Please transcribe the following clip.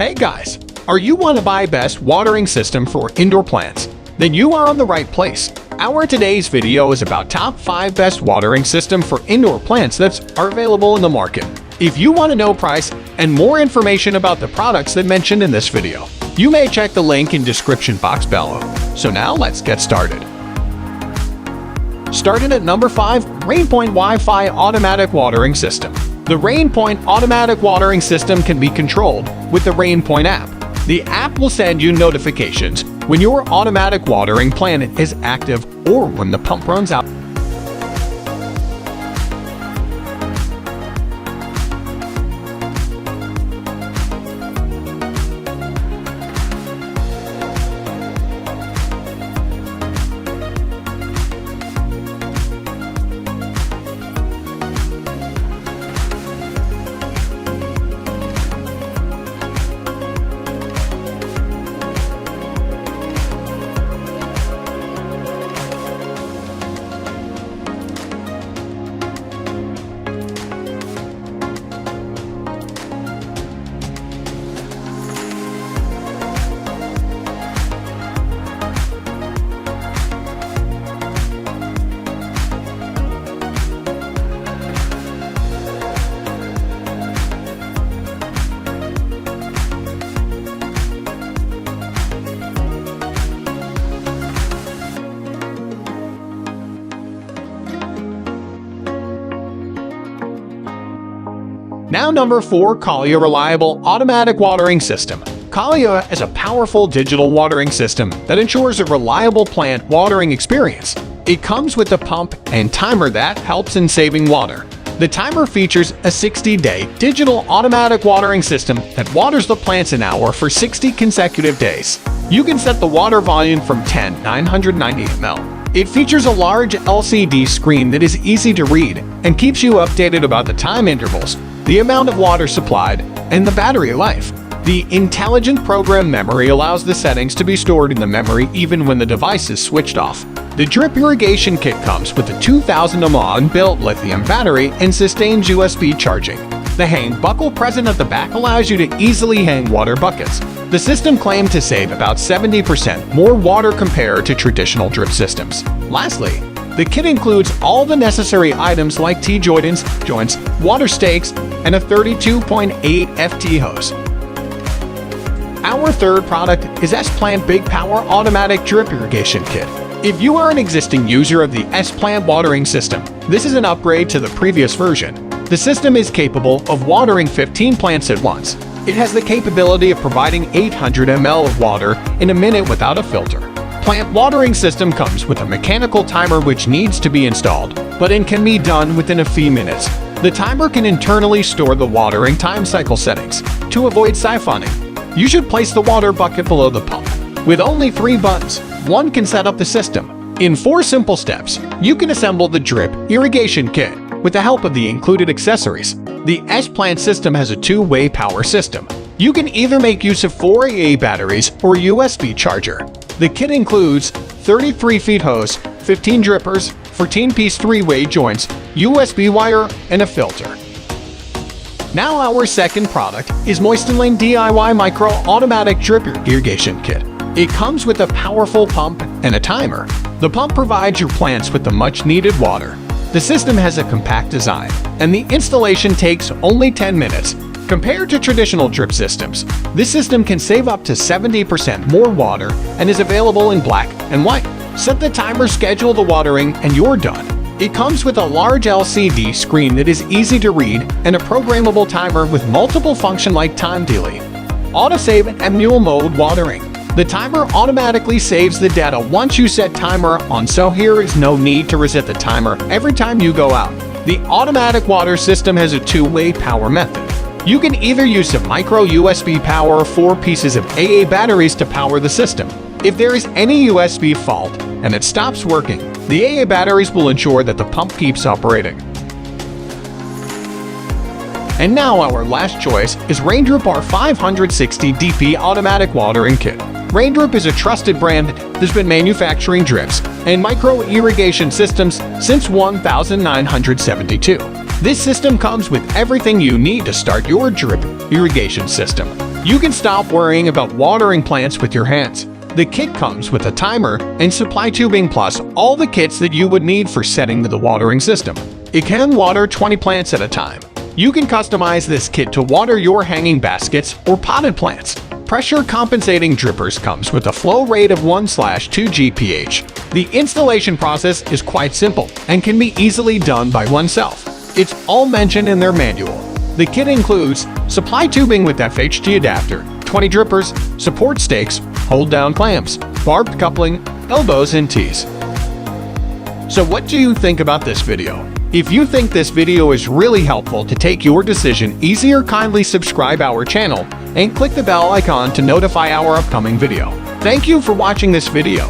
Hey guys, are you want to buy best watering system for indoor plants? Then you are on the right place. Our today's video is about top 5 best watering system for indoor plants that are available in the market. If you want to know price and more information about the products that mentioned in this video, you may check the link in description box below. So now let's get started. Starting at number 5, Rainpoint Wi-Fi Automatic Watering System. The Rainpoint Automatic Watering System can be controlled with the Rainpoint app. The app will send you notifications when your automatic watering plant is active or when the pump runs out. Now number 4, Kalya Reliable Automatic Watering System. Kalya is a powerful digital watering system that ensures a reliable plant watering experience. It comes with a pump and timer that helps in saving water. The timer features a 60-day digital automatic watering system that waters the plants an hour for 60 consecutive days. You can set the water volume from 990 ml. It features a large LCD screen that is easy to read and keeps you updated about the time intervals, the amount of water supplied, and the battery life. The intelligent program memory allows the settings to be stored in the memory even when the device is switched off. The drip irrigation kit comes with a 2000 mAh built lithium battery and sustains USB charging. The hang buckle present at the back allows you to easily hang water buckets. The system claimed to save about 70% more water compared to traditional drip systems. Lastly, the kit includes all the necessary items like T-joints, water stakes, and a 32.8 FT hose. Our third product is SPlant Big Power Automatic Drip Irrigation Kit. If you are an existing user of the SPlant watering system, this is an upgrade to the previous version. The system is capable of watering 15 plants at once. It has the capability of providing 800 ml of water in a minute without a filter. Plant watering system comes with a mechanical timer which needs to be installed, but it can be done within a few minutes. The timer can internally store the watering time cycle settings. To avoid siphoning, you should place the water bucket below the pump. With only 3 buttons, one can set up the system. In 4 simple steps, you can assemble the drip irrigation kit with the help of the included accessories. The SPlant system has a 2-way power system. You can either make use of 4 AA batteries or USB charger. The kit includes 33 feet hose, 15 drippers, 14-piece 3-way joints, USB wire, and a filter. Now our second product is Moistenland DIY Micro Automatic Drip Irrigation Kit. It comes with a powerful pump and a timer. The pump provides your plants with the much-needed water. The system has a compact design, and the installation takes only 10 minutes. Compared to traditional drip systems, this system can save up to 70% more water and is available in black and white. Set the timer, schedule the watering, and you're done. It comes with a large LCD screen that is easy to read and a programmable timer with multiple functions like time delay, autosave, and mule mode watering. The timer automatically saves the data once you set timer on, so here is no need to reset the timer every time you go out. The automatic water system has a 2-way power method. You can either use a micro USB power or 4 pieces of AA batteries to power the system. If there is any USB fault and it stops working, the AA batteries will ensure that the pump keeps operating. And now our last choice is Raindrip R560 DP Automatic Watering Kit. Raindrip is a trusted brand that's been manufacturing drips and micro irrigation systems since 1972. This system comes with everything you need to start your drip irrigation system. You can stop worrying about watering plants with your hands. The kit comes with a timer and supply tubing plus all the kits that you would need for setting the watering system. It can water 20 plants at a time. You can customize this kit to water your hanging baskets or potted plants. Pressure compensating drippers comes with a flow rate of 1/2 GPH. The installation process is quite simple and can be easily done by oneself. It's all mentioned in their manual. The kit includes supply tubing with FHT adapter, 20 drippers, support stakes, hold-down clamps, barbed coupling, elbows and tees. So what do you think about this video? If you think this video is really helpful to take your decision easier, kindly subscribe our channel and click the bell icon to notify our upcoming video. Thank you for watching this video.